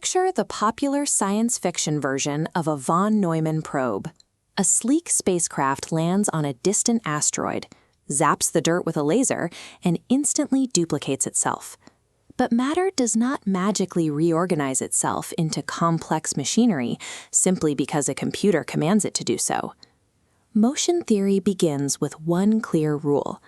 Picture the popular science fiction version of a von Neumann probe. A sleek spacecraft lands on a distant asteroid, zaps the dirt with a laser, and instantly duplicates itself. But matter does not magically reorganize itself into complex machinery simply because a computer commands it to do so. Motion theory begins with one clear rule.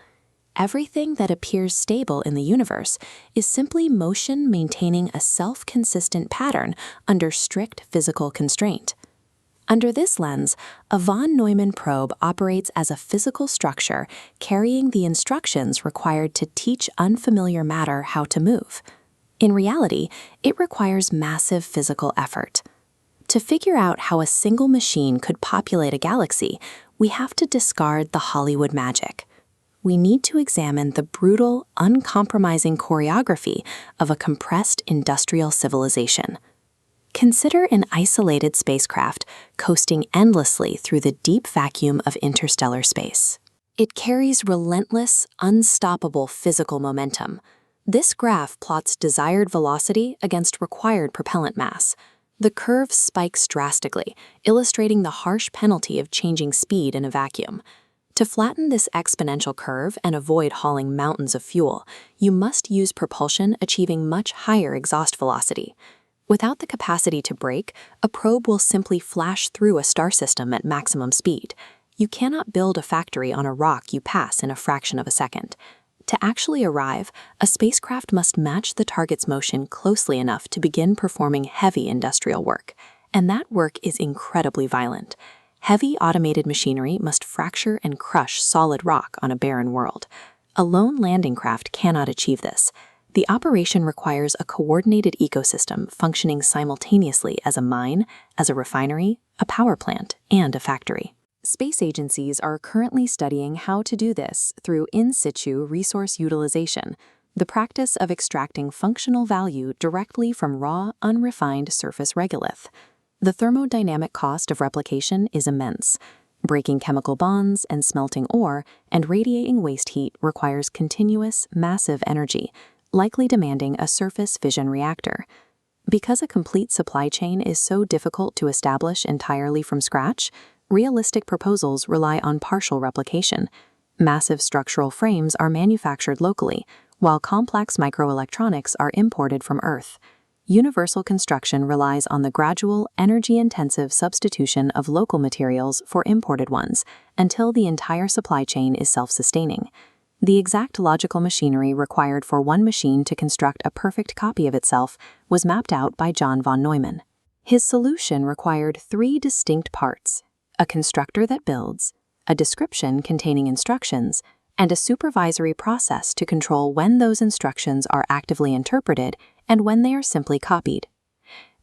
Everything that appears stable in the universe is simply motion maintaining a self-consistent pattern under strict physical constraint. Under this lens, a von Neumann probe operates as a physical structure carrying the instructions required to teach unfamiliar matter how to move. In reality, it requires massive physical effort. To figure out how a single machine could populate a galaxy, we have to discard the Hollywood magic. We need to examine the brutal, uncompromising choreography of a compressed industrial civilization. Consider an isolated spacecraft coasting endlessly through the deep vacuum of interstellar space. It carries relentless, unstoppable physical momentum. This graph plots desired velocity against required propellant mass. The curve spikes drastically, illustrating the harsh penalty of changing speed in a vacuum. To flatten this exponential curve and avoid hauling mountains of fuel, you must use propulsion achieving much higher exhaust velocity. Without the capacity to brake, a probe will simply flash through a star system at maximum speed. You cannot build a factory on a rock you pass in a fraction of a second. To actually arrive, a spacecraft must match the target's motion closely enough to begin performing heavy industrial work. And that work is incredibly violent. Heavy automated machinery must fracture and crush solid rock on a barren world. A lone landing craft cannot achieve this. The operation requires a coordinated ecosystem functioning simultaneously as a mine, as a refinery, a power plant, and a factory. Space agencies are currently studying how to do this through in situ resource utilization, the practice of extracting functional value directly from raw, unrefined surface regolith. The thermodynamic cost of replication is immense. Breaking chemical bonds and smelting ore and radiating waste heat requires continuous, massive energy, likely demanding a surface fission reactor. Because a complete supply chain is so difficult to establish entirely from scratch, realistic proposals rely on partial replication. Massive structural frames are manufactured locally, while complex microelectronics are imported from Earth. Universal construction relies on the gradual, energy-intensive substitution of local materials for imported ones until the entire supply chain is self-sustaining. The exact logical machinery required for one machine to construct a perfect copy of itself was mapped out by John von Neumann. His solution required three distinct parts: a constructor that builds, a description containing instructions, and a supervisory process to control when those instructions are actively interpreted and when they are simply copied.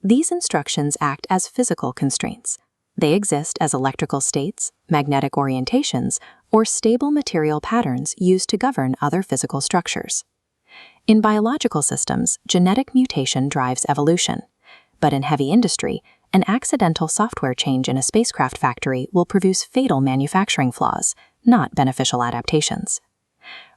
These instructions act as physical constraints. They exist as electrical states, magnetic orientations, or stable material patterns used to govern other physical structures. In biological systems, genetic mutation drives evolution. But in heavy industry, an accidental software change in a spacecraft factory will produce fatal manufacturing flaws, not beneficial adaptations.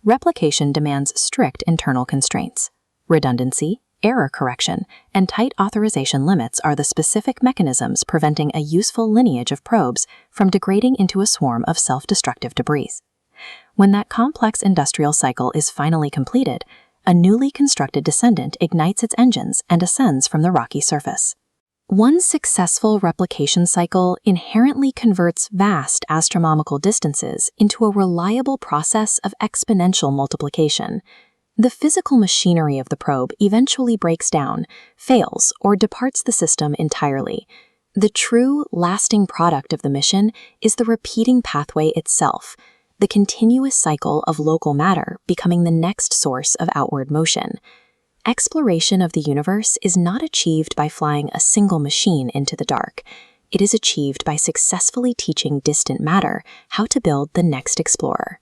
Replication demands strict internal constraints. Redundancy, error correction, and tight authorization limits are the specific mechanisms preventing a useful lineage of probes from degrading into a swarm of self-destructive debris. When that complex industrial cycle is finally completed, a newly constructed descendant ignites its engines and ascends from the rocky surface. One successful replication cycle inherently converts vast astronomical distances into a reliable process of exponential multiplication. The physical machinery of the probe eventually breaks down, fails, or departs the system entirely. The true, lasting product of the mission is the repeating pathway itself, the continuous cycle of local matter becoming the next source of outward motion. Exploration of the universe is not achieved by flying a single machine into the dark. It is achieved by successfully teaching distant matter how to build the next explorer.